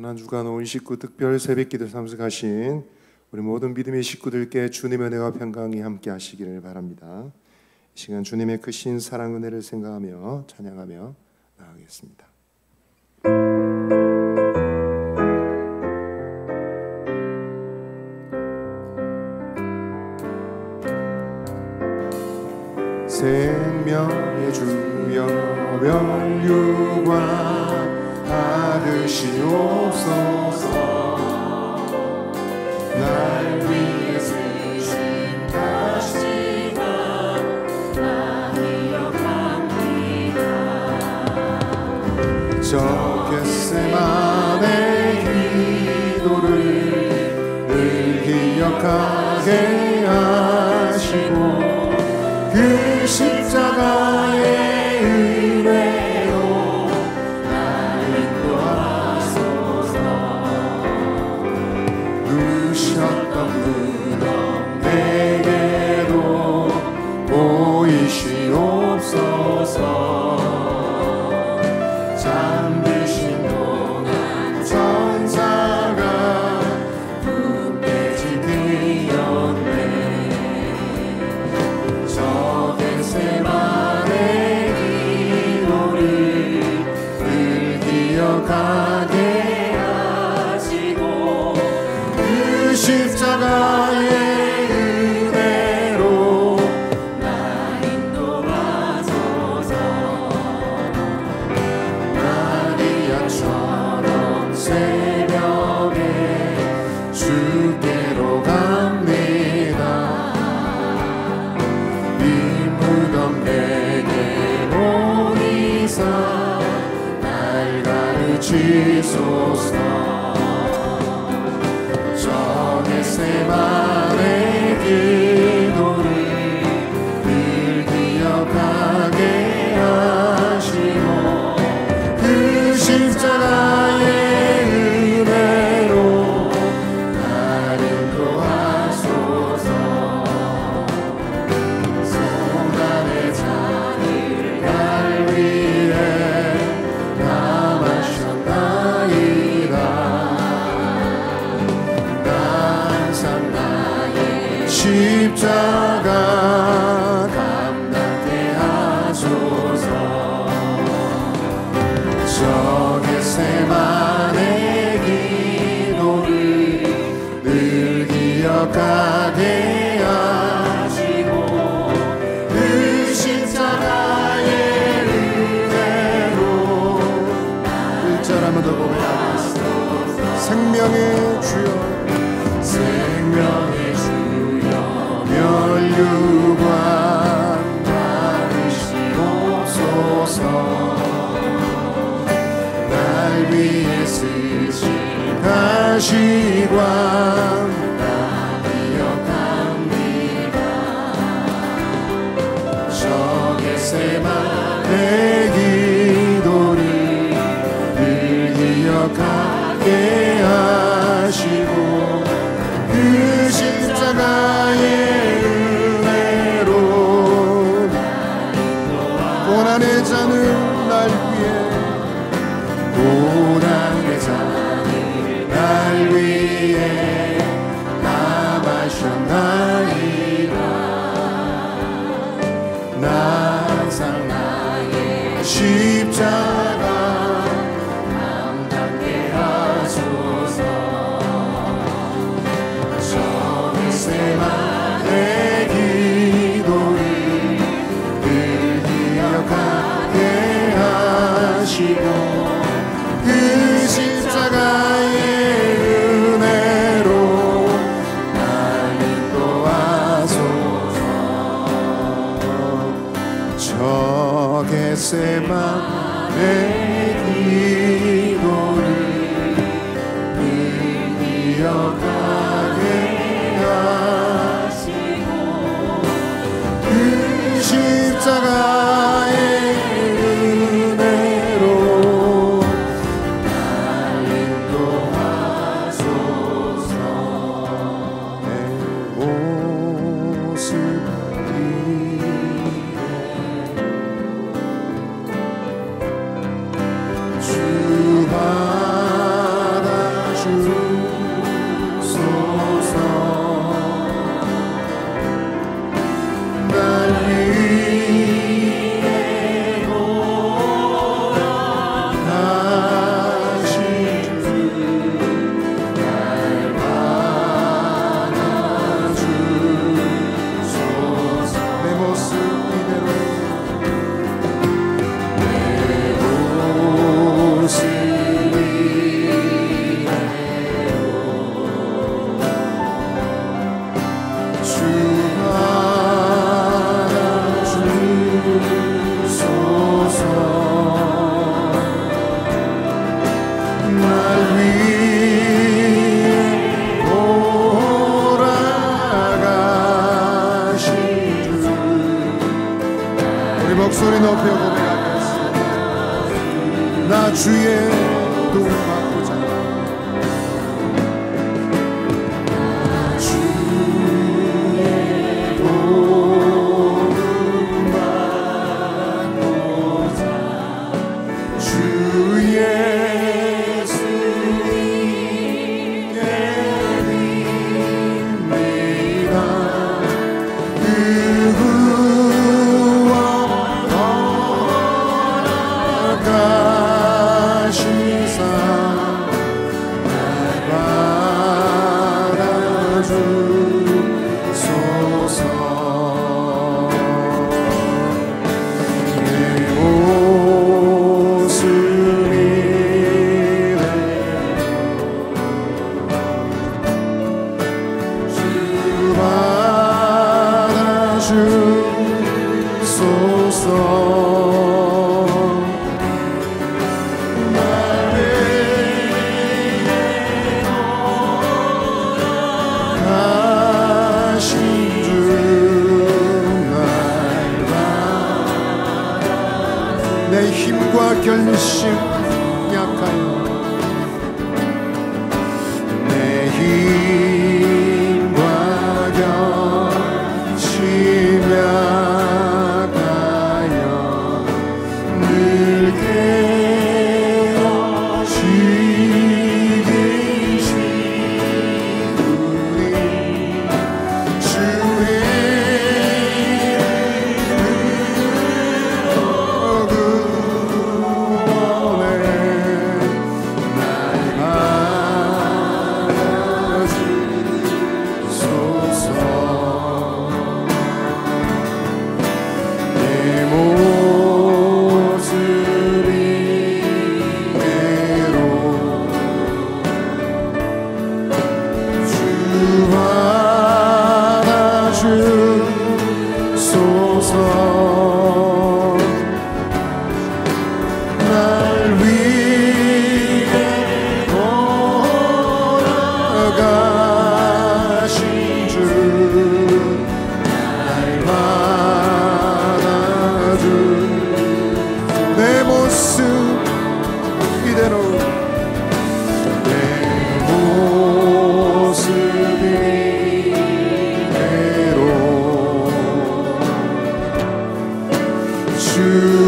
고난주간 온 식구 특별 새벽기도 참석하신 우리 모든 믿음의 식구들께 주님의 은혜와 평강이 함께 하시기를 바랍니다. 이 시간 주님의 크신 사랑 은혜를 생각하며 찬양하며 나아가겠습니다. 생명의 주여 면류관 받으시옵소서. 날 위해 쓰신 가시가 나 기억합니다. 저 겟세마네 기도를 늘 기억하게 하시고 그 십자가의 은혜로 날 인도하소서. 누셨던 무덤 내게도 보이시옵소서. 잠드신 동안 천사가 굳게 지키었네. 겟세마네 기도를 늘 기억하게 하시고 그 십자가의 은혜로 날 인도하소서. 마리아처럼 새벽에 주께로 갑니다. 무덤 내게 오이사 날 가르치소서. 저 겟세마네 기도를 늘 기억하게 하시고 그 십자가의 은혜로 날 인도하소서. 십자가 감당케 하소서. 저 겟세마네 기도를 늘 기억하게 하시고 그 십자가의 은혜로 1절 한번 더 고백하겠습니다. 생명의 주여 생명의 면류관 받으시옵소서. 날 위해 쓰신 가시관 나 기억합니다. 저 겟세마네 기도를 늘 기억하게 하시고 그 십자가의 고난의 잔을 날 위해 고난의 잔을 날 위해 다 마셨나이다. 나 항상 나의 십자가 감당케 하소서. 저 겟세마네 기도를 기억하게 하시고 그 십자가의 은혜로 날 인도하소서. 저 겟세마네 기도를 늘 기억하게 하시고 그 십자가의 은혜로 날 인도하소서. 내 모습 위에 주 우리 목소리 높여 고백하겠습니다. 나 주의 도움 받고자 결심 약하여 내 힘과 결심 약하여 늘 깨어지기 쉬우니 주의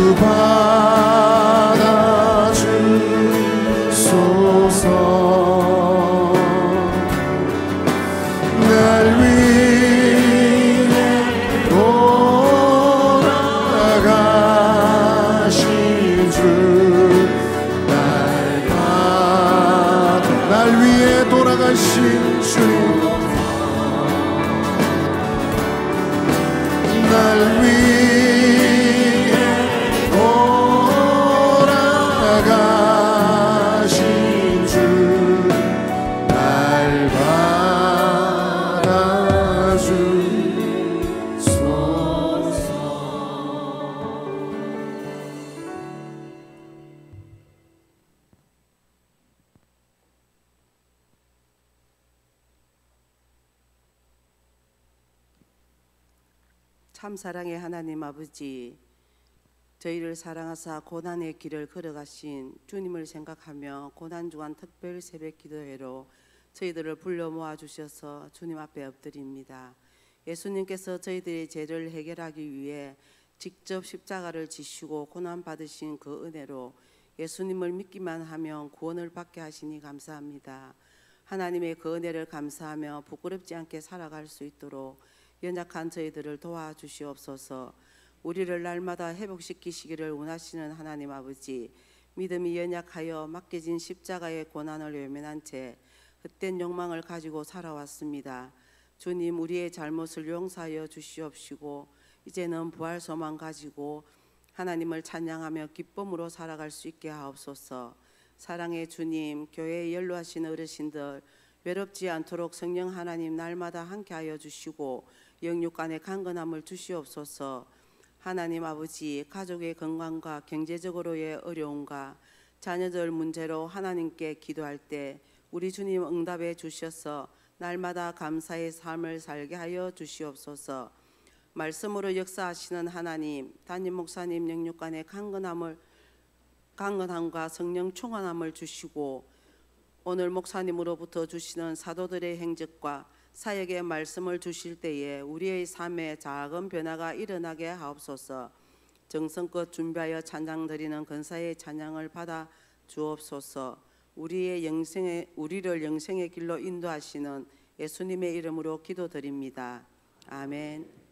참 사랑의 하나님 아버지, 저희를 사랑하사 고난의 길을 걸어가신 주님을 생각하며 고난주간 특별 새벽 기도회로 저희들을 불러 모아주셔서 주님 앞에 엎드립니다. 예수님께서 저희들의 죄를 해결하기 위해 직접 십자가를 지시고 고난받으신 그 은혜로 예수님을 믿기만 하면 구원을 받게 하시니 감사합니다. 하나님의 그 은혜를 감사하며 부끄럽지 않게 살아갈 수 있도록 연약한 저희들을 도와주시옵소서. 우리를 날마다 회복시키시기를 원하시는 하나님 아버지, 믿음이 연약하여 맡겨진 십자가의 고난을 외면한 채 헛된 욕망을 가지고 살아왔습니다. 주님, 우리의 잘못을 용서하여 주시옵시고 이제는 부활 소망 가지고 하나님을 찬양하며 기쁨으로 살아갈 수 있게 하옵소서. 사랑의 주님, 교회에 연로하신 어르신들 외롭지 않도록 성령 하나님 날마다 함께하여 주시고 영육 간의 강건함을 주시옵소서. 하나님 아버지, 가족의 건강과 경제적으로의 어려움과 자녀들 문제로 하나님께 기도할 때 우리 주님 응답해 주셔서 날마다 감사의 삶을 살게 하여 주시옵소서. 말씀으로 역사하시는 하나님, 담임 목사님 영육간의 강건함과 성령 충만함을 주시고 오늘 목사님으로부터 주시는 사도들의 행적과 사역의 말씀을 주실 때에 우리의 삶에 작은 변화가 일어나게 하옵소서. 정성껏 준비하여 찬양 드리는 건사의 찬양을 받아 주옵소서. 우리를 영생의 길로 인도하시는 예수님의 이름으로 기도드립니다. 아멘.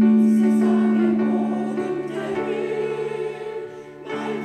세상의 모든 때를 날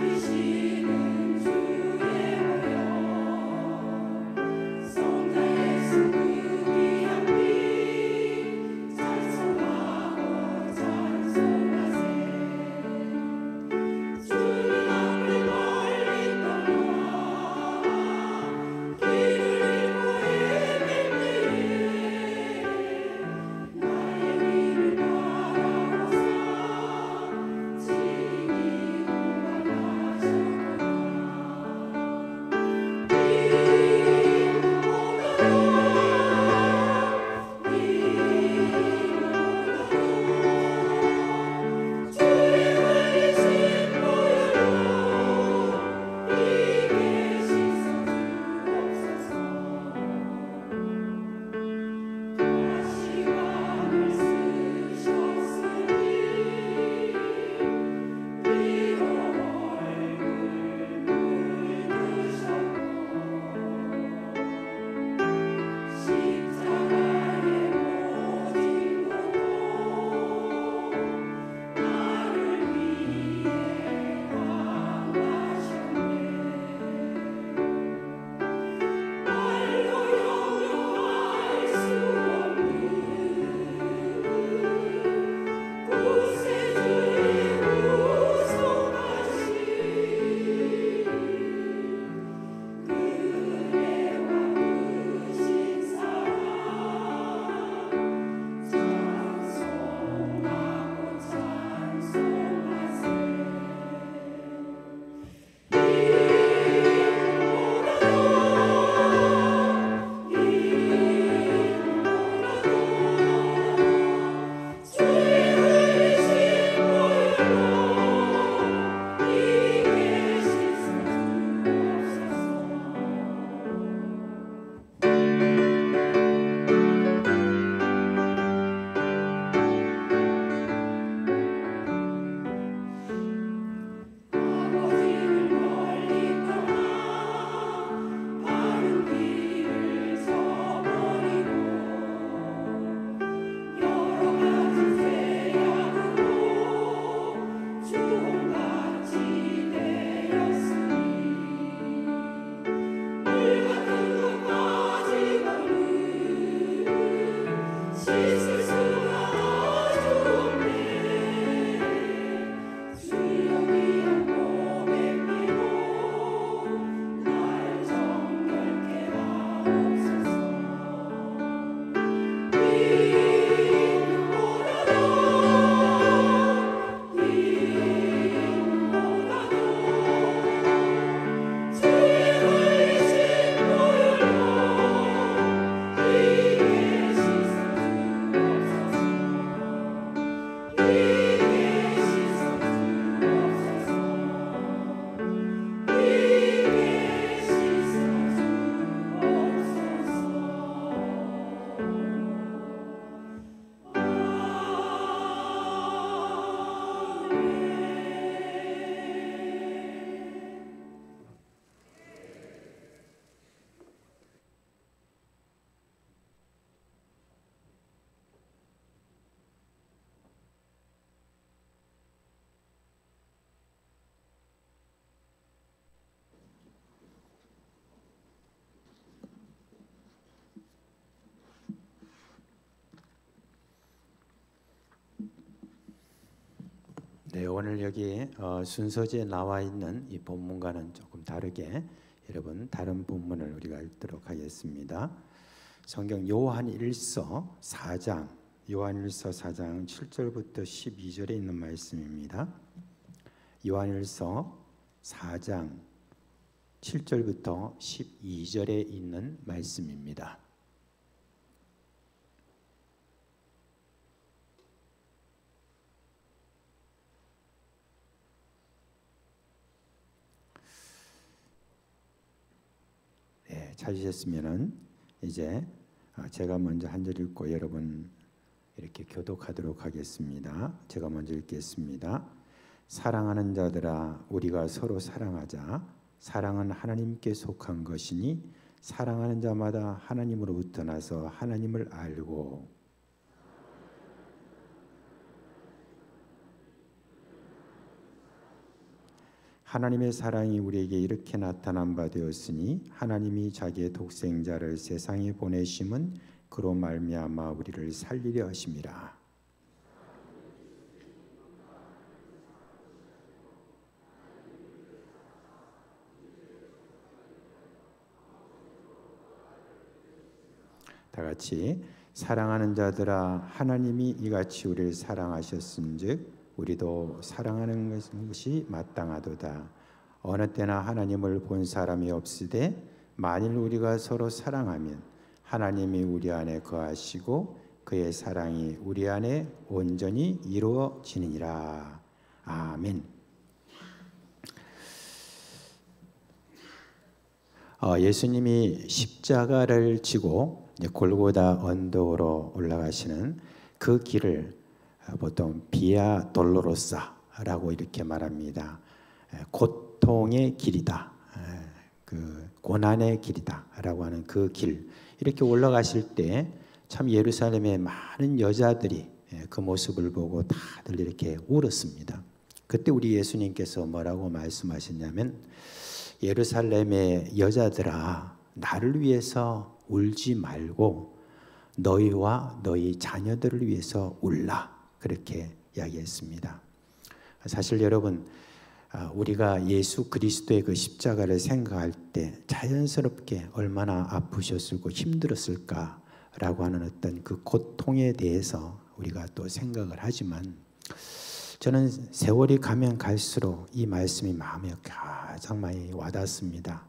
네, 오늘 여기 순서지에 나와 있는 이 본문과는 조금 다르게 여러분 다른 본문을 우리가 읽도록 하겠습니다. 성경 요한일서 4장 7절부터 12절에 있는 말씀입니다. 요한일서 4장 7절부터 12절에 있는 말씀입니다. 네, 찾으셨으면은 이제 제가 먼저 한 절 읽고 여러분 이렇게 교독하도록 하겠습니다. 제가 먼저 읽겠습니다. 사랑하는 자들아, 우리가 서로 사랑하자. 사랑은 하나님께 속한 것이니 사랑하는 자마다 하나님으로부터 나서 하나님을 알고 하나님의 사랑이 우리에게 이렇게 나타난 바 되었으니 하나님이 자기의 독생자를 세상에 보내심은 그로 말미암아 우리를 살리려 하심이라. 다 같이 사랑하는 자들아, 하나님이 이같이 우리를 사랑하셨은즉 우리도 사랑하는 것이 마땅하도다. 어느 때나 하나님을 본 사람이 없으되 만일 우리가 서로 사랑하면 하나님이 우리 안에 거하시고 그의 사랑이 우리 안에 온전히 이루어지느니라. 아멘. 예수님이 십자가를 지고 골고다 언덕으로 올라가시는 그 길을 보통 비아 돌로로사라고 이렇게 말합니다. 고통의 길이다, 그 고난의 길이다라고 하는 그 길, 이렇게 올라가실 때 참 예루살렘의 많은 여자들이 그 모습을 보고 다들 이렇게 울었습니다. 그때 우리 예수님께서 뭐라고 말씀하셨냐면, 예루살렘의 여자들아, 나를 위해서 울지 말고 너희와 너희 자녀들을 위해서 울라, 그렇게 이야기했습니다. 사실 여러분, 우리가 예수 그리스도의 그 십자가를 생각할 때 자연스럽게 얼마나 아프셨을고 힘들었을까라고 하는 어떤 그 고통에 대해서 우리가 또 생각을 하지만, 저는 세월이 가면 갈수록 이 말씀이 마음에 가장 많이 와닿습니다.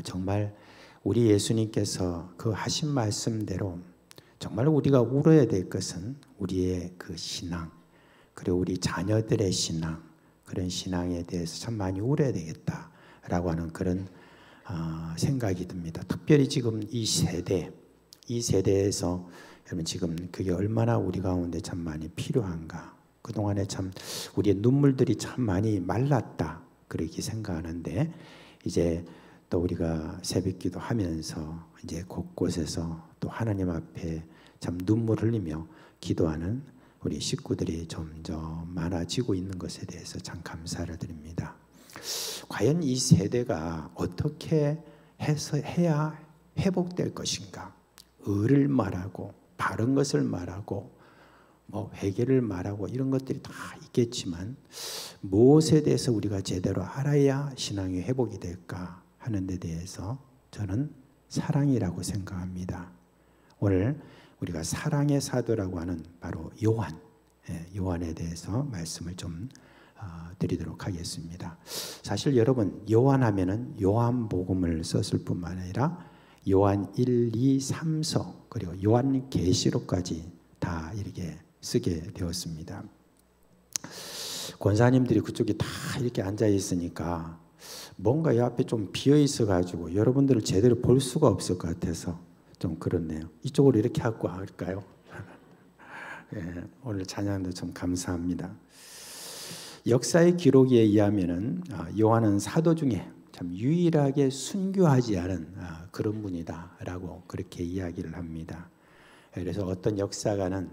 정말 우리 예수님께서 그 하신 말씀대로 정말 우리가 울어야 될 것은 우리의 그 신앙, 그리고 우리 자녀들의 신앙, 그런 신앙에 대해서 참 많이 울어야 되겠다라고 하는 그런 생각이 듭니다. 특별히 지금 이 세대에서 여러분 지금 그게 얼마나 우리 가운데 참 많이 필요한가. 그동안에 참 우리의 눈물들이 참 많이 말랐다, 그렇게 생각하는데, 이제 또 우리가 새벽기도 하면서 이제 곳곳에서 또 하나님 앞에 참 눈물 흘리며 기도하는 우리 식구들이 점점 많아지고 있는 것에 대해서 참 감사를 드립니다. 과연 이 세대가 어떻게 해야 회복될 것인가? 의를 말하고 바른 것을 말하고 회개를 말하고 이런 것들이 다 있겠지만, 무엇에 대해서 우리가 제대로 알아야 신앙이 회복이 될까 하는 데 대해서 저는 사랑이라고 생각합니다. 오늘 우리가 사랑의 사도라고 하는 바로 요한에 대해서 말씀을 좀 드리도록 하겠습니다. 사실 여러분, 요한 하면은 요한복음을 썼을 뿐만 아니라 요한 1, 2, 3서 그리고 요한계시록까지 다 이렇게 쓰게 되었습니다. 권사님들이 그쪽에 다 이렇게 앉아 있으니까 뭔가 이 앞에 좀 비어 있어 가지고 여러분들을 제대로 볼 수가 없을 것 같아서 좀 그렇네요. 이쪽으로 이렇게 하고 할까요? 예, 오늘 찬양도 좀 감사합니다. 역사의 기록에 의하면은 요한은 사도 중에 참 유일하게 순교하지 않은 그런 분이다라고 그렇게 이야기를 합니다. 그래서 어떤 역사가는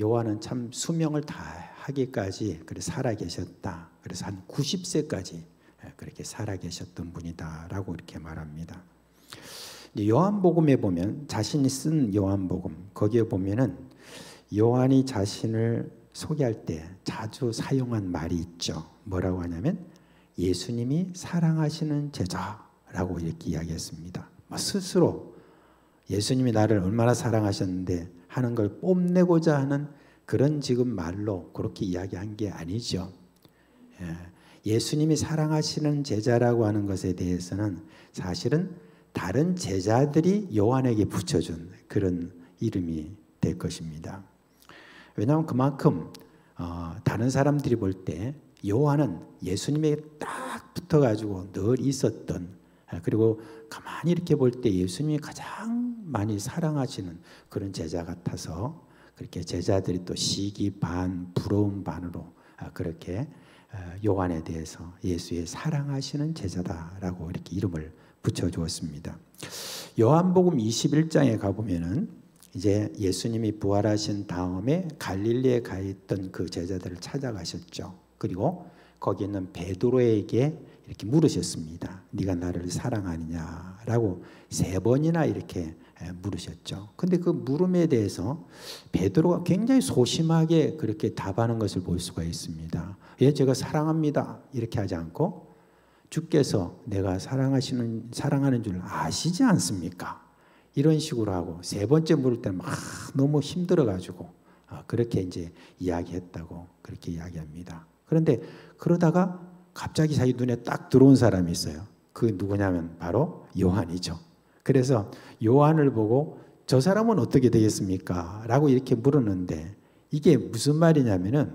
요한은 참 수명을 다하기까지 살아 계셨다. 그래서 한 90세까지 그렇게 살아 계셨던 분이다라고 이렇게 말합니다. 요한복음에 보면, 자신이 쓴 요한복음 거기에 보면은 요한이 자신을 소개할 때 자주 사용한 말이 있죠. 뭐라고 하냐면 예수님이 사랑하시는 제자라고 이렇게 이야기했습니다. 스스로 예수님이 나를 얼마나 사랑하셨는데 하는 걸 뽐내고자 하는 그런 지금 말로 그렇게 이야기한 게 아니죠. 예수님이 사랑하시는 제자라고 하는 것에 대해서는 사실은 다른 제자들이 요한에게 붙여준 그런 이름이 될 것입니다. 왜냐하면 그만큼 다른 사람들이 볼 때 요한은 예수님에게 딱 붙어가지고 늘 있었던, 그리고 가만히 이렇게 볼 때 예수님이 가장 많이 사랑하시는 그런 제자 같아서 그렇게 제자들이 또 시기 반 부러움 반으로 그렇게 요한에 대해서 예수의 사랑하시는 제자다라고 이렇게 이름을 붙여주었습니다. 요한복음 21장에 가보면은 이제 예수님이 부활하신 다음에 갈릴리에 가 있던 그 제자들을 찾아가셨죠. 그리고 거기 있는 베드로에게 이렇게 물으셨습니다. 네가 나를 사랑하느냐라고 3번이나 이렇게 물으셨죠. 근데 그 물음에 대해서 베드로가 굉장히 소심하게 그렇게 답하는 것을 볼 수가 있습니다. 예, 제가 사랑합니다. 이렇게 하지 않고 주께서 내가 사랑하는 줄 아시지 않습니까? 이런 식으로 하고 3번째 물을 때는 막 너무 힘들어가지고 그렇게 이제 이야기했다고 그렇게 이야기합니다. 그런데 그러다가 갑자기 자기 눈에 딱 들어온 사람이 있어요. 그 누구냐면 바로 요한이죠. 그래서 요한을 보고 저 사람은 어떻게 되겠습니까? 라고 이렇게 물었는데 이게 무슨 말이냐면은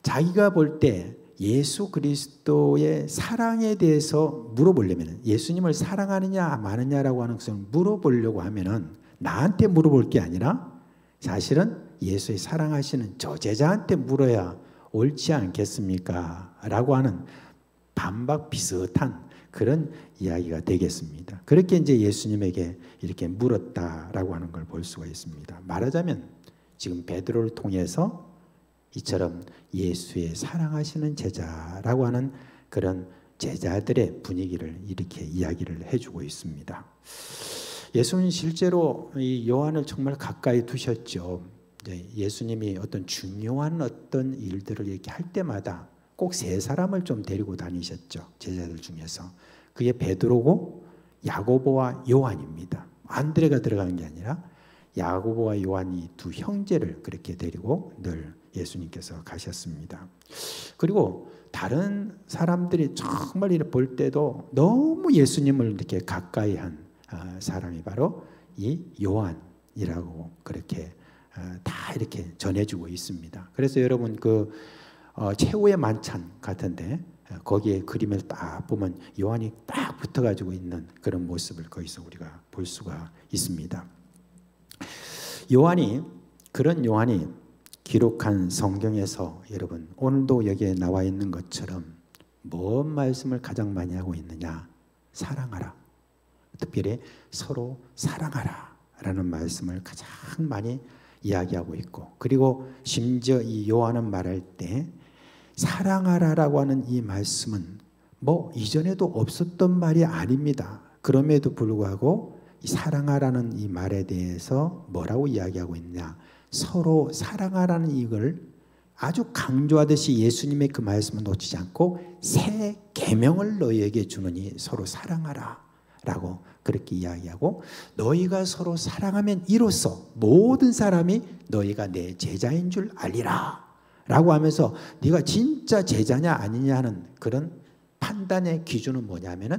자기가 볼 때 예수 그리스도의 사랑에 대해서 물어보려면 예수님을 사랑하느냐 마느냐라고 하는 것을 물어보려고 하면은 나한테 물어볼 게 아니라 사실은 예수의 사랑하시는 저 제자한테 물어야 옳지 않겠습니까? 라고 하는 반박 비슷한 그런 이야기가 되겠습니다. 그렇게 이제 예수님에게 이렇게 물었다라고 하는 걸 볼 수가 있습니다. 말하자면 지금 베드로를 통해서 이처럼 예수의 사랑하시는 제자라고 하는 그런 제자들의 분위기를 이렇게 이야기를 해주고 있습니다. 예수는 실제로 이 요한을 정말 가까이 두셨죠. 예수님이 어떤 중요한 어떤 일들을 이렇게 할 때마다 꼭 3사람을 좀 데리고 다니셨죠. 제자들 중에서. 그게 베드로고 야고보와 요한입니다. 안드레가 들어간 게 아니라 야고보와 요한이 2 형제를 그렇게 데리고 늘 예수님께서 가셨습니다. 그리고 다른 사람들이 정말 이렇게 볼 때도 너무 예수님을 이렇게 가까이 한 사람이 바로 이 요한이라고 그렇게 다 이렇게 전해주고 있습니다. 그래서 여러분 그 최후의 만찬 같은데 거기에 그림을 딱 보면 요한이 딱 붙어가지고 있는 그런 모습을 거기서 우리가 볼 수가 있습니다. 그런 요한이 기록한 성경에서 여러분 오늘도 여기에 나와 있는 것처럼 뭔 말씀을 가장 많이 하고 있느냐? 사랑하라. 특별히 서로 사랑하라 라는 말씀을 가장 많이 이야기하고 있고, 그리고 심지어 이 요한은 말할 때 사랑하라라고 하는 이 말씀은 뭐 이전에도 없었던 말이 아닙니다. 그럼에도 불구하고 이 사랑하라는 이 말에 대해서 뭐라고 이야기하고 있냐? 서로 사랑하라는 이걸 아주 강조하듯이 예수님의 그 말씀을 놓치지 않고 새 계명을 너희에게 주느니 서로 사랑하라 라고 그렇게 이야기하고, 너희가 서로 사랑하면 이로써 모든 사람이 너희가 내 제자인 줄 알리라 라고 하면서 네가 진짜 제자냐 아니냐 하는 그런 판단의 기준은 뭐냐면은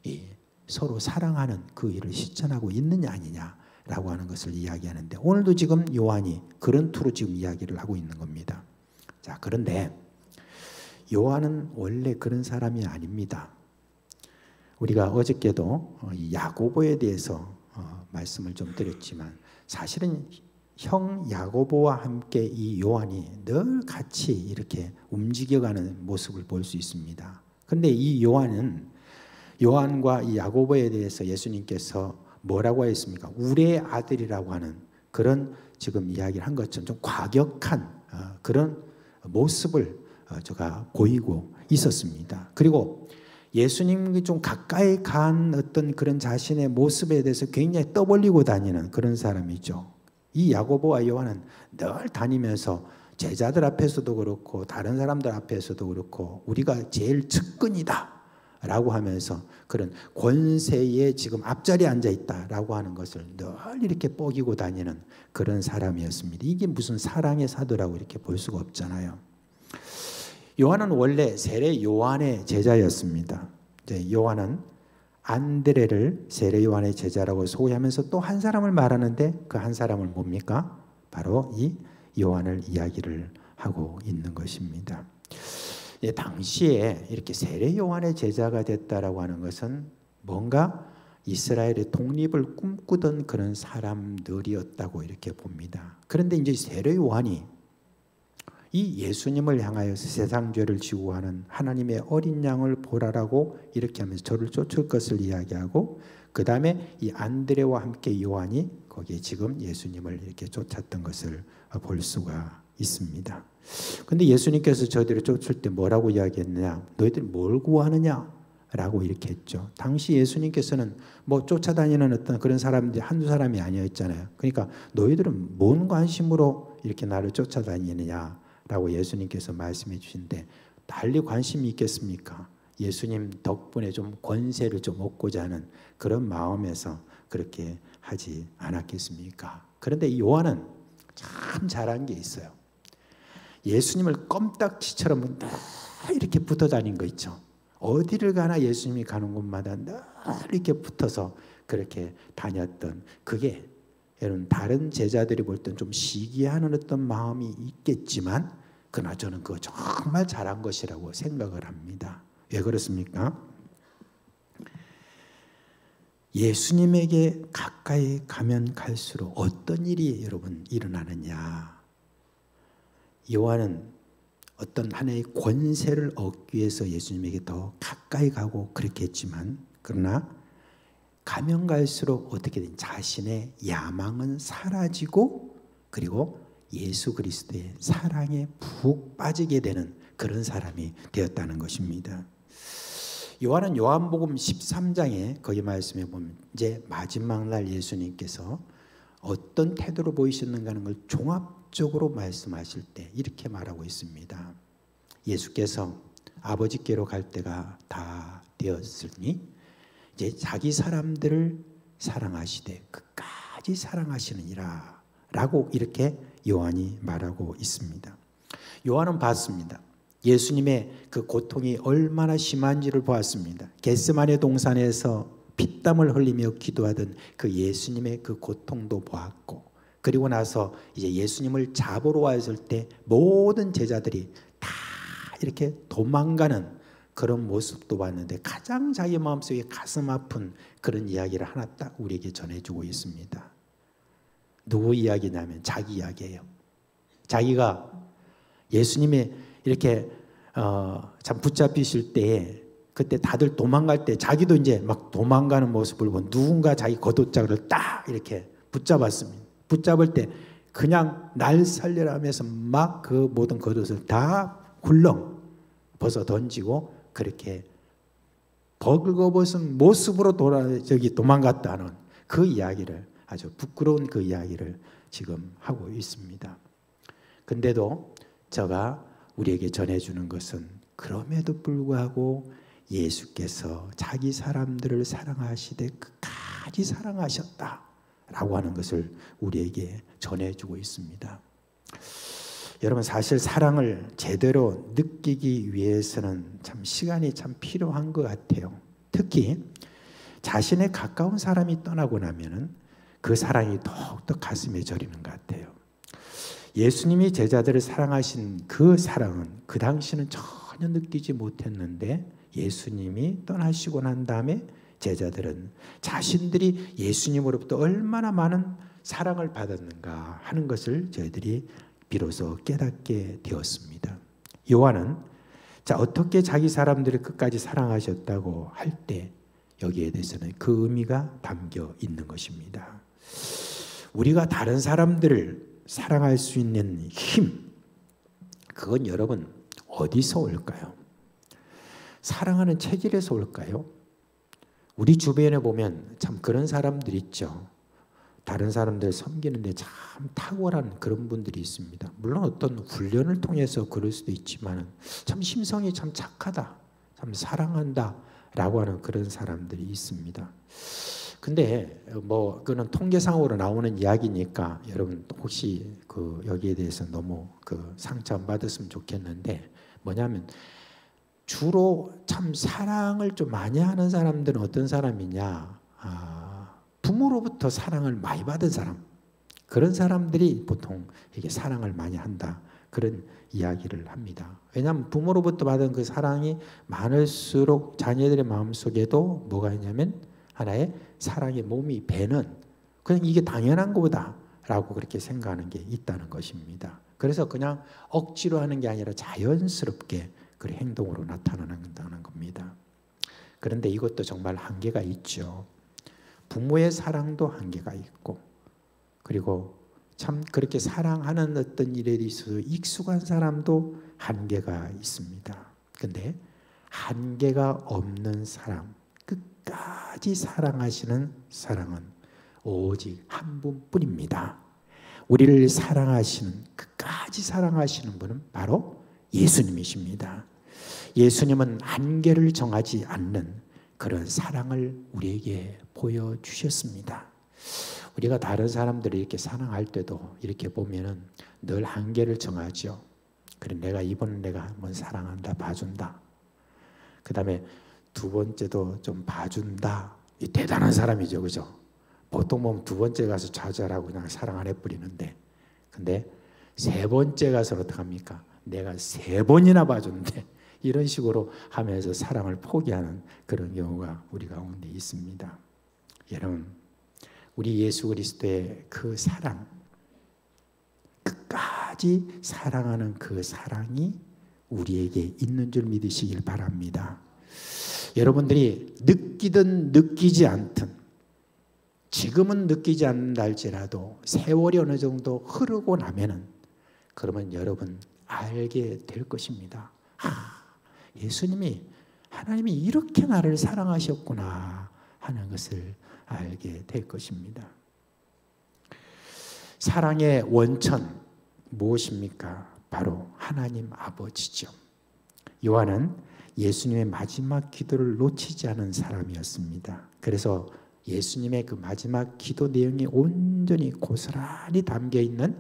이 서로 사랑하는 그 일을 실천하고 있느냐 아니냐 라고 하는 것을 이야기하는데, 오늘도 지금 요한이 그런 투로 지금 이야기를 하고 있는 겁니다. 자, 그런데 요한은 원래 그런 사람이 아닙니다. 우리가 어저께도 야고보에 대해서 말씀을 좀 드렸지만 사실은 형 야고보와 함께 이 요한이 늘 같이 이렇게 움직여가는 모습을 볼 수 있습니다. 그런데 이 요한과 이 야고보에 대해서 예수님께서 뭐라고 했습니까? 우리의 아들이라고 하는 그런 지금 이야기를 한 것처럼 좀 과격한 그런 모습을 제가 보이고 있었습니다. 그리고 예수님이 좀 가까이 간 어떤 그런 자신의 모습에 대해서 굉장히 떠벌리고 다니는 그런 사람이죠. 이 야고보와 요한은 늘 다니면서 제자들 앞에서도 그렇고 다른 사람들 앞에서도 그렇고 우리가 제일 측근이다 라고 하면서 그런 권세에 지금 앞자리에 앉아 있다라고 하는 것을 늘 이렇게 뻐기고 다니는 그런 사람이었습니다. 이게 무슨 사랑의 사도라고 이렇게 볼 수가 없잖아요. 요한은 원래 세례 요한의 제자였습니다. 요한은 안드레를 세례 요한의 제자라고 소개하면서 또 한 사람을 말하는데 그 한 사람은 뭡니까? 바로 이 요한을 이야기를 하고 있는 것입니다. 당시에 이렇게 세례 요한의 제자가 됐다라고 하는 것은 뭔가 이스라엘의 독립을 꿈꾸던 그런 사람들이었다고 이렇게 봅니다. 그런데 이제 세례 요한이 이 예수님을 향하여서 세상 죄를 지고 하는 하나님의 어린 양을 보라라고 이렇게 하면서 저를 쫓을 것을 이야기하고 그 다음에 이 안드레와 함께 요한이 거기에 지금 예수님을 이렇게 쫓았던 것을 볼 수가 있습니다. 근데 예수님께서 저희들을 쫓을 때 뭐라고 이야기했느냐? 너희들이 뭘 구하느냐? 라고 이렇게 했죠. 당시 예수님께서는 뭐 쫓아다니는 어떤 그런 사람들이 한두 사람이 아니었잖아요. 그러니까 너희들은 뭔 관심으로 이렇게 나를 쫓아다니느냐? 라고 예수님께서 말씀해 주신데 달리 관심이 있겠습니까? 예수님 덕분에 좀 권세를 좀 얻고자 하는 그런 마음에서 그렇게 하지 않았겠습니까? 그런데 이 요한은 참 잘한 게 있어요. 예수님을 껌딱지처럼 늘 이렇게 붙어 다닌 거 있죠. 어디를 가나 예수님이 가는 곳마다 늘 이렇게 붙어서 그렇게 다녔던 그게 여러분 다른 제자들이 볼 땐 좀 시기하는 어떤 마음이 있겠지만 그러나 저는 그거 정말 잘한 것이라고 생각을 합니다. 왜 그렇습니까? 예수님에게 가까이 가면 갈수록 어떤 일이 여러분 일어나느냐? 요한은 어떤 하나의 권세를 얻기 위해서 예수님에게 더 가까이 가고 그렇게 했지만 그러나 가면 갈수록 어떻게든 자신의 야망은 사라지고 그리고 예수 그리스도의 사랑에 푹 빠지게 되는 그런 사람이 되었다는 것입니다. 요한은 요한복음 13장에 거기 말씀해 보면 이제 마지막 날 예수님께서 어떤 태도로 보이셨는가 하는 걸 종합적으로 말씀하실 때 이렇게 말하고 있습니다. 예수께서 아버지께로 갈 때가 다 되었으니 이제 자기 사람들을 사랑하시되 끝까지 사랑하시느니라 라고 이렇게 요한이 말하고 있습니다. 요한은 봤습니다. 예수님의 그 고통이 얼마나 심한지를 보았습니다. 겟세마네 동산에서 피땀을 흘리며 기도하던 그 예수님의 그 고통도 보았고 그리고 나서 이제 예수님을 잡으러 왔을 때 모든 제자들이 다 이렇게 도망가는 그런 모습도 봤는데 가장 자기 마음속에 가슴 아픈 그런 이야기를 하나 딱 우리에게 전해주고 있습니다. 누구 이야기냐면 자기 이야기예요. 자기가 예수님이 이렇게 참 붙잡히실 때에 그때 다들 도망갈 때 자기도 이제 막 도망가는 모습을 본 누군가 자기 겉옷자락을 딱 이렇게 붙잡았습니다. 붙잡을 때 그냥 날 살려라 하면서 막 그 모든 겉옷을 다 굴렁 벗어 던지고 그렇게 벌거벗은 모습으로 도망갔다는 그 이야기를 아주 부끄러운 그 이야기를 지금 하고 있습니다. 근데도 저가 우리에게 전해주는 것은 그럼에도 불구하고 예수께서 자기 사람들을 사랑하시되 끝까지 사랑하셨다라고 하는 것을 우리에게 전해주고 있습니다. 여러분 사실 사랑을 제대로 느끼기 위해서는 참 시간이 참 필요한 것 같아요. 특히 자신의 가까운 사람이 떠나고 나면은 그 사랑이 더욱더 가슴에 저리는 것 같아요. 예수님이 제자들을 사랑하신 그 사랑은 그 당시는 전혀 느끼지 못했는데 예수님이 떠나시고 난 다음에 제자들은 자신들이 예수님으로부터 얼마나 많은 사랑을 받았는가 하는 것을 저희들이 비로소 깨닫게 되었습니다. 요한은 자 어떻게 자기 사람들을 끝까지 사랑하셨다고 할 때 여기에 대해서는 그 의미가 담겨 있는 것입니다. 우리가 다른 사람들을 사랑할 수 있는 힘, 그건 여러분 어디서 올까요? 사랑하는 체질에서 올까요? 우리 주변에 보면 참 그런 사람들 있죠. 다른 사람들 섬기는데 참 탁월한 그런 분들이 있습니다. 물론 어떤 훈련을 통해서 그럴 수도 있지만 참 심성이 참 착하다, 참 사랑한다 라고 하는 그런 사람들이 있습니다. 근데 뭐 그거는 통계상으로 나오는 이야기니까 여러분 혹시 여기에 대해서 너무 상처 안 받았으면 좋겠는데, 뭐냐면 주로 참 사랑을 좀 많이 하는 사람들은 어떤 사람이냐, 부모로부터 사랑을 많이 받은 사람, 그런 사람들이 보통 이게 사랑을 많이 한다, 그런 이야기를 합니다. 왜냐하면 부모로부터 받은 그 사랑이 많을수록 자녀들의 마음속에도 뭐가 있냐면 하나의 사랑의 몸이 배는, 그냥 이게 당연한 거다 라고 그렇게 생각하는 게 있다는 것입니다. 그래서 그냥 억지로 하는 게 아니라 자연스럽게 그 행동으로 나타나는 겁니다. 그런데 이것도 정말 한계가 있죠. 부모의 사랑도 한계가 있고, 그리고 참 그렇게 사랑하는 어떤 일에 있어서 익숙한 사람도 한계가 있습니다. 근데 한계가 없는 사람, 끝까지 사랑하시는 사랑은 오직 한 분뿐입니다. 우리를 사랑하시는, 끝까지 사랑하시는 분은 바로 예수님이십니다. 예수님은 한계를 정하지 않는 그런 사랑을 우리에게 보여주셨습니다. 우리가 다른 사람들을 이렇게 사랑할 때도 이렇게 보면은 늘 한계를 정하죠. 그래, 내가 이번엔 내가 한번 사랑한다, 봐준다. 그 다음에 두 번째도 좀 봐준다. 이 대단한 사람이죠, 그죠? 보통 보면 두 번째 가서 좌절하고 그냥 사랑 안 해버리는데, 근데 세 번째 가서는 어떡합니까? 내가 세 번이나 봐줬는데, 이런 식으로 하면서 사랑을 포기하는 그런 경우가 우리 가운데 있습니다. 여러분, 우리 예수 그리스도의 그 사랑, 끝까지 사랑하는 그 사랑이 우리에게 있는 줄 믿으시길 바랍니다. 여러분들이 느끼든 느끼지 않든, 지금은 느끼지 않는다 할지라도 세월이 어느 정도 흐르고 나면은, 그러면 여러분 알게 될 것입니다. 예수님이, 하나님이 이렇게 나를 사랑하셨구나 하는 것을 알게 될 것입니다. 사랑의 원천 무엇입니까? 바로 하나님 아버지죠. 요한은 예수님의 마지막 기도를 놓치지 않은 사람이었습니다. 그래서 예수님의 그 마지막 기도 내용이 온전히 고스란히 담겨 있는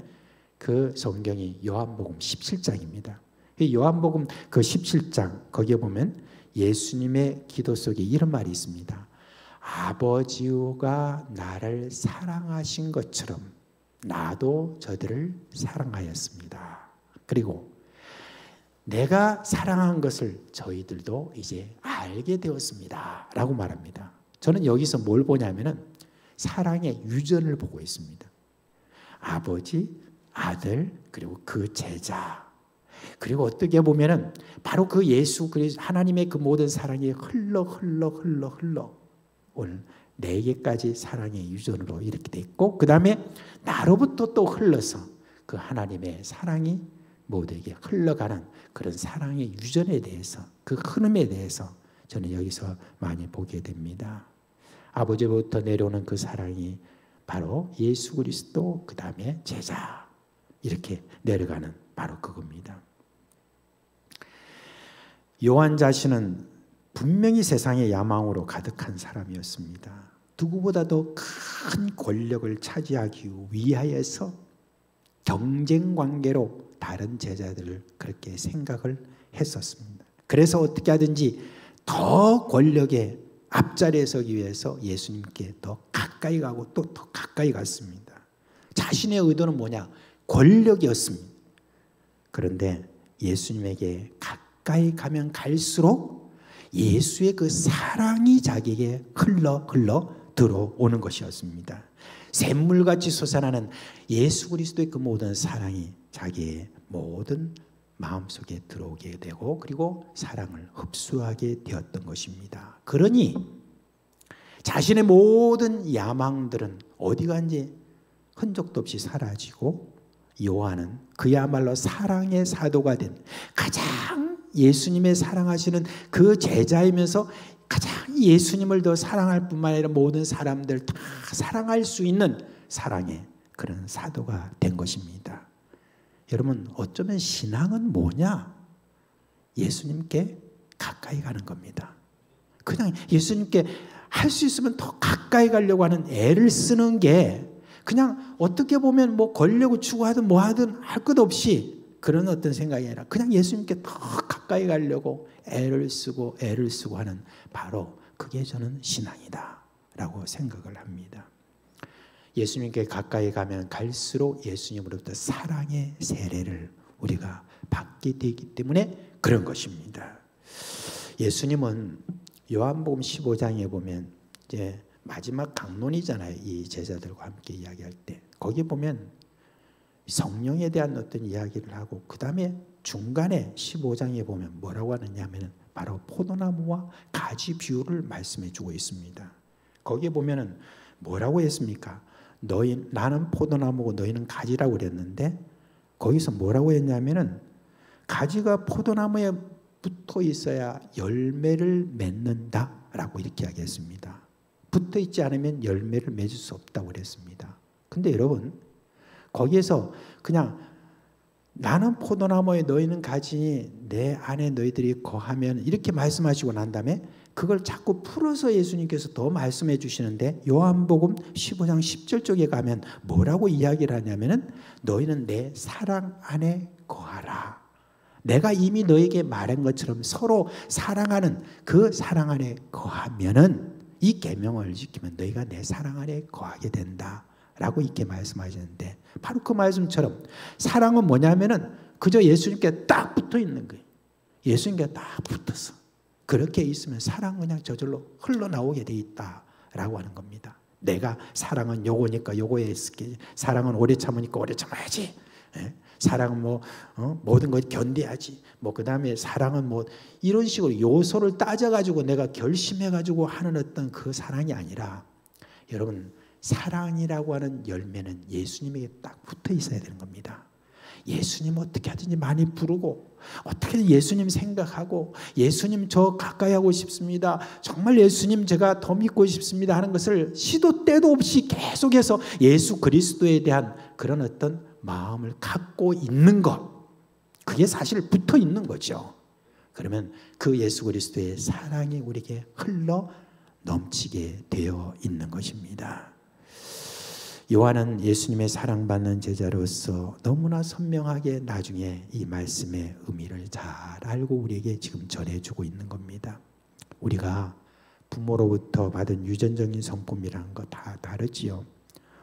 그 성경이 요한복음 17장입니다. 요한복음 그 17장 거기에 보면 예수님의 기도 속에 이런 말이 있습니다. 아버지가 나를 사랑하신 것처럼 나도 저들을 사랑하였습니다. 그리고 내가 사랑한 것을 저희들도 이제 알게 되었습니다 라고 말합니다. 저는 여기서 뭘 보냐면은 사랑의 유전을 보고 있습니다. 아버지, 아들, 그리고 그 제자, 그리고 어떻게 보면은 바로 그 예수 그리스도 하나님의 그 모든 사랑이 흘러 오늘 4개까지 사랑의 유전으로 이렇게 돼 있고, 그 다음에 나로부터 또 흘러서 그 하나님의 사랑이 모두에게 흘러가는 그런 사랑의 유전에 대해서, 그 흐름에 대해서 저는 여기서 많이 보게 됩니다. 아버지부터 내려오는 그 사랑이 바로 예수 그리스도, 그 다음에 제자, 이렇게 내려가는 바로 그겁니다. 요한 자신은 분명히 세상의 야망으로 가득한 사람이었습니다. 누구보다도 큰 권력을 차지하기 위하여서 경쟁 관계로 다른 제자들을 그렇게 생각을 했었습니다. 그래서 어떻게 하든지 더 권력의 앞자리에 서기 위해서 예수님께 더 가까이 가고 또 더 가까이 갔습니다. 자신의 의도는 뭐냐? 권력이었습니다. 그런데 예수님에게 가까이 가면 갈수록 예수의 그 사랑이 자기에게 흘러 들어오는 것이었습니다. 샘물같이 솟아나는 예수 그리스도의 그 모든 사랑이 자기의 모든 마음속에 들어오게 되고, 그리고 사랑을 흡수하게 되었던 것입니다. 그러니 자신의 모든 야망들은 어디 간지 흔적도 없이 사라지고, 요한은 그야말로 사랑의 사도가 된, 가장 예수님의 사랑하시는 그 제자이면서 가장 예수님을 더 사랑할 뿐만 아니라 모든 사람들 다 사랑할 수 있는 사랑의 그런 사도가 된 것입니다. 여러분, 어쩌면 신앙은 뭐냐? 예수님께 가까이 가는 겁니다. 그냥 예수님께 할 수 있으면 더 가까이 가려고 하는 애를 쓰는 게 그냥 어떻게 보면 뭐 걸려고 추구하든 뭐 하든 할 것 없이 그런 어떤 생각이 아니라 그냥 예수님께 더 가까이 가려고 애를 쓰고 하는 바로 그게 저는 신앙이다 라고 생각을 합니다. 예수님께 가까이 가면 갈수록 예수님으로부터 사랑의 세례를 우리가 받게 되기 때문에 그런 것입니다. 예수님은 요한복음 15장에 보면 이제 마지막 강론이잖아요. 이 제자들과 함께 이야기할 때 거기 보면 성령에 대한 어떤 이야기를 하고 그 다음에 중간에 15장에 보면 뭐라고 하느냐면 바로 포도나무와 가지 비유를 말씀해 주고 있습니다. 거기에 보면은 뭐라고 했습니까? 나는 포도나무고 너희는 가지라고 그랬는데 거기서 뭐라고 했냐면은 가지가 포도나무에 붙어 있어야 열매를 맺는다라고 이렇게 이야기했습니다. 붙어 있지 않으면 열매를 맺을 수 없다고 그랬습니다. 근데 여러분 거기에서 그냥 나는 포도나무에 너희는 가지니 내 안에 너희들이 거하면 이렇게 말씀하시고 난 다음에 그걸 자꾸 풀어서 예수님께서 더 말씀해 주시는데 요한복음 15장 10절 쪽에 가면 뭐라고 이야기를 하냐면은 너희는 내 사랑 안에 거하라. 내가 이미 너에게 말한 것처럼 서로 사랑하는 그 사랑 안에 거하면은 이 계명을 지키면 너희가 내 사랑 안에 거하게 된다라고 이렇게 말씀하시는데 바로 그 말씀처럼 사랑은 뭐냐면은 그저 예수님께 딱 붙어 있는 거예요. 예수님께 딱 붙어서 그렇게 있으면 사랑은 그냥 저절로 흘러나오게 돼 있다라고 하는 겁니다. 내가 사랑은 요거니까 요거에 있을게. 사랑은 오래 참으니까 오래 참아야지. 사랑은 모든 걸 견뎌야지. 그 다음에 사랑은 이런 식으로 요소를 따져가지고 내가 결심해가지고 하는 어떤 그 사랑이 아니라 여러분 사랑이라고 하는 열매는 예수님에게 딱 붙어 있어야 되는 겁니다. 예수님 어떻게 하든지 많이 부르고 어떻게든 예수님 생각하고 예수님 저 가까이 하고 싶습니다. 정말 예수님 제가 더 믿고 싶습니다 하는 것을 시도 때도 없이 계속해서 예수 그리스도에 대한 그런 어떤 마음을 갖고 있는 것 그게 사실 붙어 있는 거죠. 그러면 그 예수 그리스도의 사랑이 우리에게 흘러 넘치게 되어 있는 것입니다. 요한은 예수님의 사랑받는 제자로서 너무나 선명하게 나중에 이 말씀의 의미를 잘 알고 우리에게 지금 전해주고 있는 겁니다. 우리가 부모로부터 받은 유전적인 성품이라는 거 다 다르지요.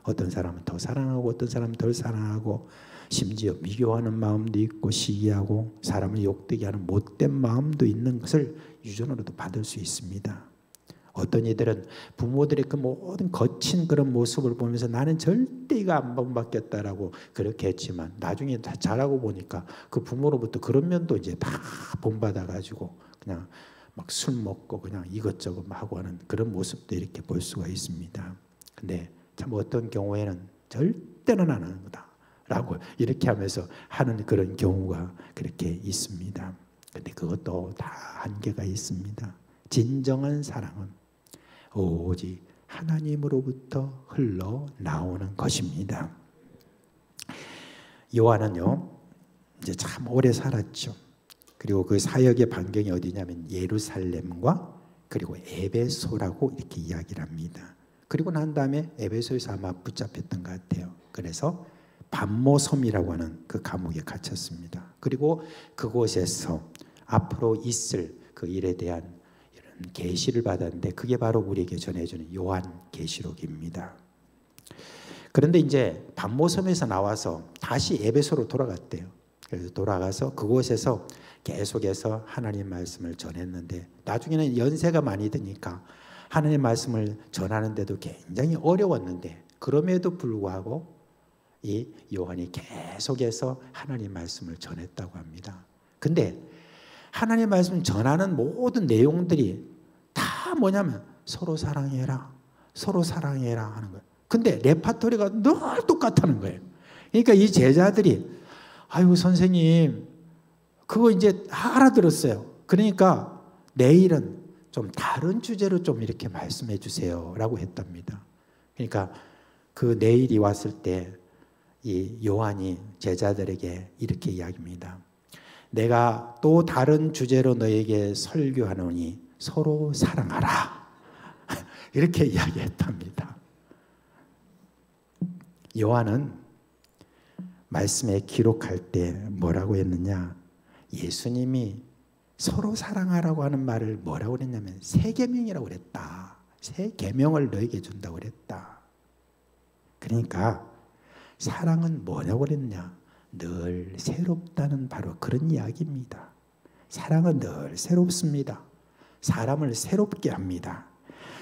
어떤 사람은 더 사랑하고 어떤 사람은 덜 사랑하고 심지어 미워하는 마음도 있고 시기하고 사람을 욕되게 하는 못된 마음도 있는 것을 유전으로도 받을 수 있습니다. 어떤 이들은 부모들의 그 모든 거친 그런 모습을 보면서 나는 절대 이거 안 본받겠다라고 그렇게 했지만 나중에 다 자라고 보니까 그 부모로부터 그런 면도 이제 다 본받아가지고 그냥 막 술 먹고 그냥 이것저것 하고 하는 그런 모습도 이렇게 볼 수가 있습니다. 근데 참 어떤 경우에는 절대는 안 하는 거다라고 이렇게 하면서 하는 그런 경우가 그렇게 있습니다. 근데 그것도 다 한계가 있습니다. 진정한 사랑은 오직 하나님으로부터 흘러나오는 것입니다. 요한은요 이제 참 오래 살았죠. 그리고 그 사역의 반경이 어디냐면 예루살렘과 그리고 에베소라고 이렇게 이야기를 합니다. 그리고 난 다음에 에베소에서 아마 붙잡혔던 것 같아요. 그래서 반모섬이라고 하는 그 감옥에 갇혔습니다. 그리고 그곳에서 앞으로 있을 그 일에 대한 이런 계시를 받았는데 그게 바로 우리에게 전해주는 요한계시록입니다. 그런데 이제 반모섬에서 나와서 다시 에베소로 돌아갔대요. 그래서 돌아가서 그곳에서 계속해서 하나님 말씀을 전했는데 나중에는 연세가 많이 드니까 하나님 말씀을 전하는데도 굉장히 어려웠는데 그럼에도 불구하고 이 요한이 계속해서 하나님 말씀을 전했다고 합니다. 근데 하나님 말씀 전하는 모든 내용들이 다 뭐냐면 서로 사랑해라, 서로 사랑해라 하는 거예요. 근데 레파토리가 늘 똑같다는 거예요. 그러니까 이 제자들이 아이고 선생님 그거 이제 알아들었어요. 그러니까 내일은 좀 다른 주제로 좀 이렇게 말씀해 주세요 라고 했답니다. 그러니까 그 내일이 왔을 때 이 요한이 제자들에게 이렇게 이야기합니다. 내가 또 다른 주제로 너에게 설교하노니 서로 사랑하라. 이렇게 이야기했답니다. 요한은 말씀에 기록할 때 뭐라고 했느냐? 예수님이 서로 사랑하라고 하는 말을 뭐라고 그랬냐면 새 계명이라고 그랬다. 새 계명을 너에게 준다고 그랬다. 그러니까 사랑은 뭐냐고 그랬냐? 늘 새롭다는 바로 그런 이야기입니다. 사랑은 늘 새롭습니다. 사람을 새롭게 합니다.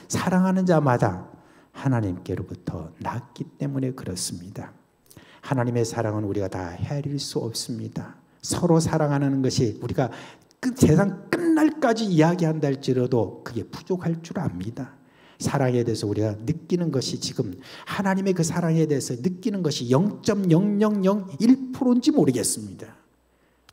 사랑하는 자마다 하나님께로부터 났기 때문에 그렇습니다. 하나님의 사랑은 우리가 다 헤아릴 수 없습니다. 서로 사랑하는 것이 우리가 세상 끝날까지 이야기한다 할지라도 그게 부족할 줄 압니다. 사랑에 대해서 우리가 느끼는 것이 지금 하나님의 그 사랑에 대해서 느끼는 것이 0.0001%인지 모르겠습니다.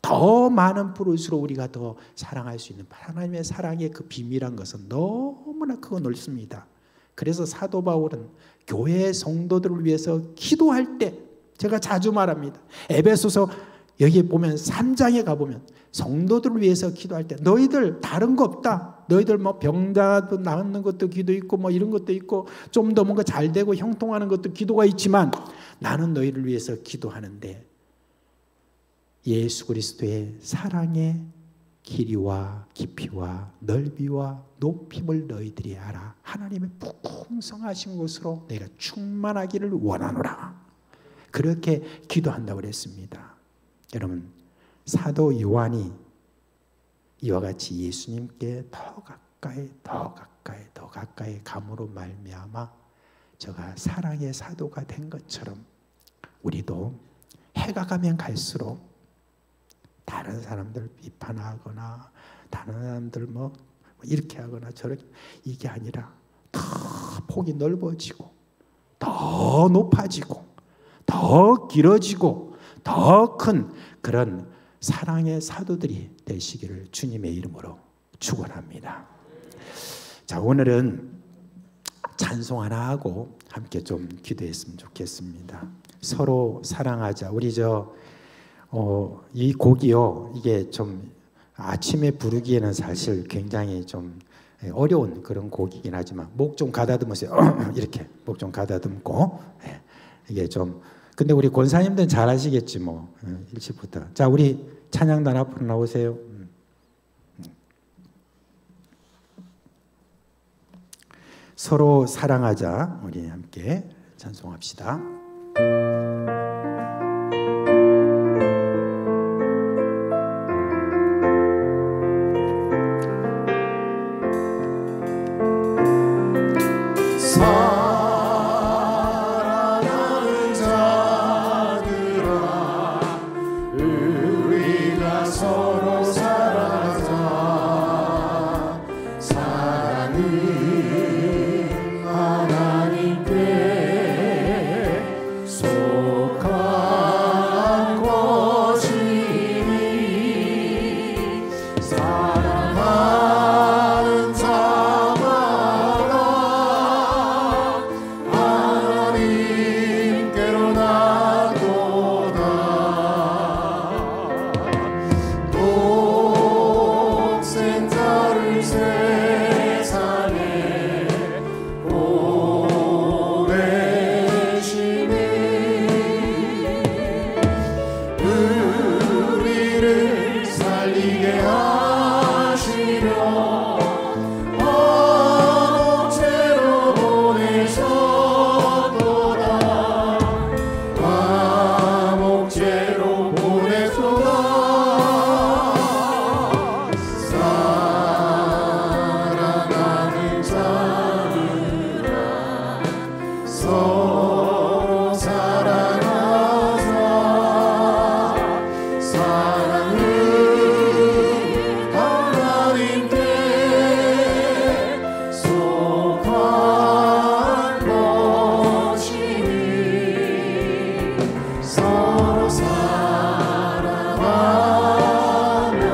더 많은 프로일수록 우리가 더 사랑할 수 있는 하나님의 사랑의 그 비밀한 것은 너무나 크고 넓습니다. 그래서 사도 바울은 교회 성도들을 위해서 기도할 때 제가 자주 말합니다. 에베소서 여기 보면 3장에 가보면 성도들을 위해서 기도할 때 너희들 다른 거 없다. 너희들 뭐 병자도 낫는 것도 기도 있고 뭐 이런 것도 있고 좀 더 뭔가 잘 되고 형통하는 것도 기도가 있지만 나는 너희를 위해서 기도하는데 예수 그리스도의 사랑의 길이와 깊이와 넓이와 높임을 너희들이 알아. 하나님의 풍성하신 곳으로 내가 충만하기를 원하노라. 그렇게 기도한다고 그랬습니다. 여러분 사도 요한이 이와 같이 예수님께 더 가까이 감으로 말미암아 저가 사랑의 사도가 된 것처럼 우리도 해가 가면 갈수록 다른 사람들 비판하거나 다른 사람들 뭐 이렇게 하거나 저렇게 이게 아니라 더 폭이 넓어지고 더 높아지고 더 길어지고 더 큰 그런 사랑의 사도들이 되시기를 주님의 이름으로 축원합니다. 자, 오늘은 찬송 하나 하고 함께 좀 기도했으면 좋겠습니다. 서로 사랑하자. 우리 이 곡이요, 이게 좀 아침에 부르기에는 사실 굉장히 좀 어려운 그런 곡이긴 하지만 목 좀 가다듬으세요. 이렇게 목 좀 가다듬고 이게 좀 근데 우리 권사님들은 잘 하시겠지 뭐 일찍부터. 자, 우리 찬양단 앞으로 나오세요. 서로 사랑하자. 우리 함께 찬송합시다. 서로 사랑하며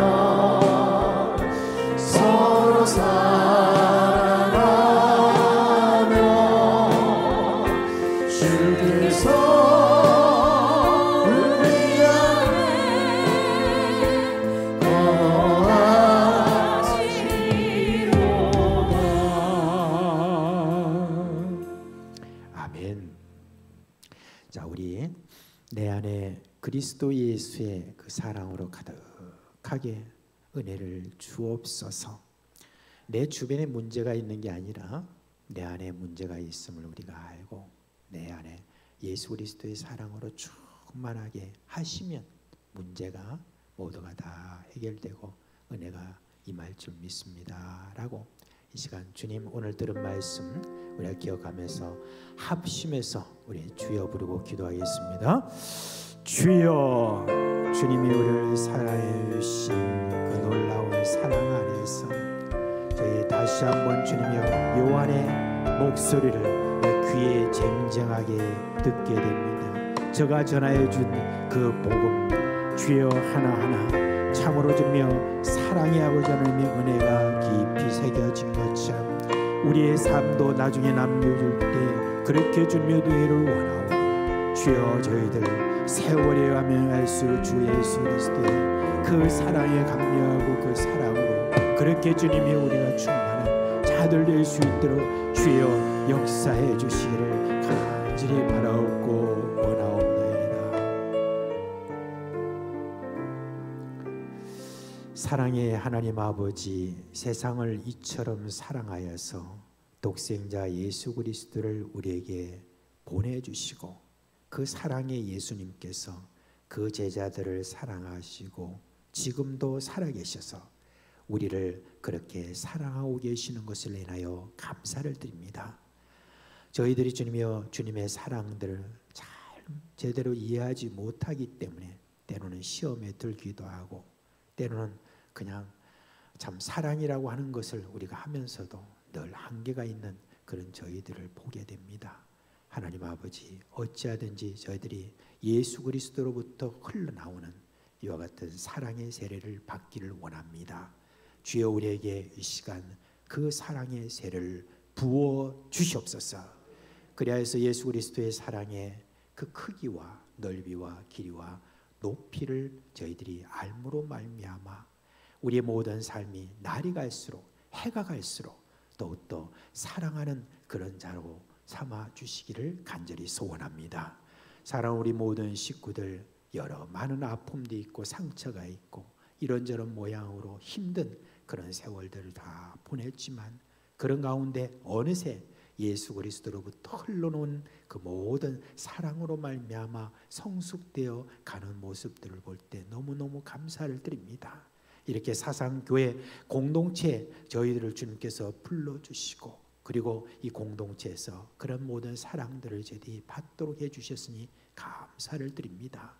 서로 아멘. 자, 우리 내 안에 그리스도 예수의 그 사랑으로 가득하게 은혜를 주옵소서. 내 주변에 문제가 있는 게 아니라 내 안에 문제가 있음을 우리가 알고 내 안에 예수 그리스도의 사랑으로 충만하게 하시면 문제가 모두가 다 해결되고 은혜가 임할 줄 믿습니다 라고 이 시간 주님 오늘 들은 말씀 우리가 기억하면서 합심해서 우리 주여 부르고 기도하겠습니다. 주여, 주님이 우리를 사랑해 주신 그 놀라운 사랑 안에서 저희 다시 한번 주님의 요한의 목소리를 귀에 쟁쟁하게 듣게 됩니다. 제가 전하여 준 그 복음 주여 하나하나 참으로 주님여 사랑의 아버지 하나님의 은혜가 깊이 새겨진 것처럼 우리의 삶도 나중에 남겨줄 때 그렇게 주님의 되기를 원하고 주여 저희들 세월에 가면 갈수록 주 예수 그리스도의 그 사랑에 감격하고 그 사랑으로 그렇게 주님이 우리가 충만한 자들 될 수 있도록 주여 역사해 주시기를 간절히 바라옵고 원하옵나이다. 사랑의 하나님 아버지, 세상을 이처럼 사랑하여서 독생자 예수 그리스도를 우리에게 보내주시고 그 사랑의 예수님께서 그 제자들을 사랑하시고 지금도 살아계셔서 우리를 그렇게 사랑하고 계시는 것을 인하여 감사를 드립니다. 저희들이 주님이여 주님의 사랑들을 잘 제대로 이해하지 못하기 때문에 때로는 시험에 들기도 하고 때로는 그냥 참 사랑이라고 하는 것을 우리가 하면서도 늘 한계가 있는 그런 저희들을 보게 됩니다. 하나님 아버지, 어찌하든지 저희들이 예수 그리스도로부터 흘러나오는 이와 같은 사랑의 세례를 받기를 원합니다. 주여 우리에게 이 시간 그 사랑의 세례를 부어 주시옵소서. 그리하여서 예수 그리스도의 사랑의 그 크기와 넓이와 길이와 높이를 저희들이 알므로 말미암아 우리의 모든 삶이 날이 갈수록 해가 갈수록 더욱더 사랑하는 그런 자로 삼아 주시기를 간절히 소원합니다. 사랑하는 우리 모든 식구들 여러 많은 아픔도 있고 상처가 있고 이런저런 모양으로 힘든 그런 세월들을 다 보냈지만 그런 가운데 어느새 예수 그리스도로부터 흘러놓은 그 모든 사랑으로 말미암아 성숙되어 가는 모습들을 볼 때 너무너무 감사를 드립니다. 이렇게 사상교회 공동체 저희들을 주님께서 불러주시고 그리고 이 공동체에서 그런 모든 사랑들을 저희들이 받도록 해주셨으니 감사를 드립니다.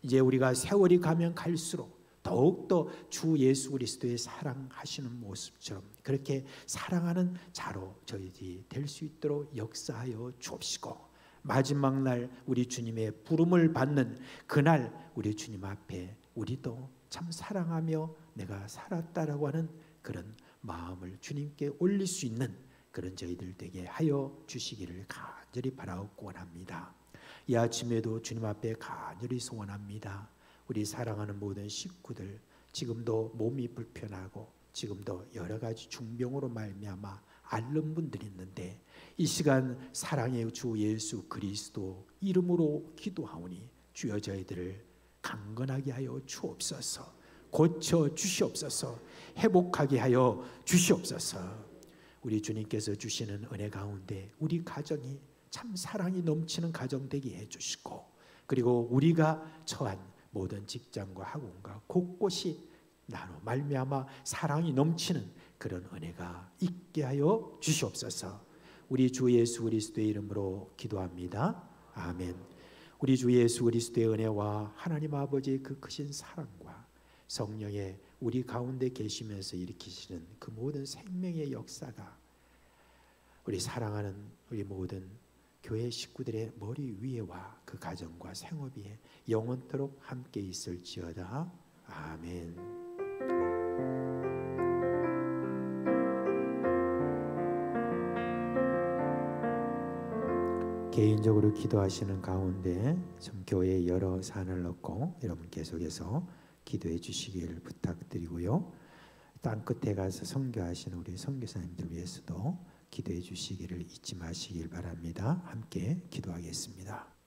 이제 우리가 세월이 가면 갈수록 더욱더 주 예수 그리스도의 사랑하시는 모습처럼 그렇게 사랑하는 자로 저희들이 될 수 있도록 역사하여 주옵시고 마지막 날 우리 주님의 부름을 받는 그날 우리 주님 앞에 우리도 참 사랑하며 내가 살았다라고 하는 그런 마음을 주님께 올릴 수 있는 그런 저희들 되게 하여 주시기를 간절히 바라옵고 원합니다. 이 아침에도 주님 앞에 간절히 소원합니다. 우리 사랑하는 모든 식구들 지금도 몸이 불편하고 지금도 여러 가지 중병으로 말미암아 앓는 분들이 있는데 이 시간 사랑의 주 예수 그리스도 이름으로 기도하오니 주여 저희들을 강건하게 하여 주옵소서. 고쳐 주시옵소서. 회복하게 하여 주시옵소서. 우리 주님께서 주시는 은혜 가운데 우리 가정이 참 사랑이 넘치는 가정 되게 해주시고 그리고 우리가 처한 모든 직장과 학원과 곳곳이 나로 말미암아 사랑이 넘치는 그런 은혜가 있게 하여 주시옵소서. 우리 주 예수 그리스도의 이름으로 기도합니다. 아멘. 우리 주 예수 그리스도의 은혜와 하나님 아버지의 그 크신 사랑과 성령의 우리 가운데 계시면서 일으키시는 그 모든 생명의 역사가 우리 사랑하는 우리 모든 교회 식구들의 머리 위에와 그 가정과 생업 위에 영원토록 함께 있을지어다. 아멘. 개인적으로 기도하시는 가운데 좀 교회에 여러 사안을 넣고 여러분 계속해서 기도해 주시기를 부탁드리고요. 땅끝에 가서 선교하시는 우리 선교사님들 위해서도 기도해 주시기를 잊지 마시길 바랍니다. 함께 기도하겠습니다.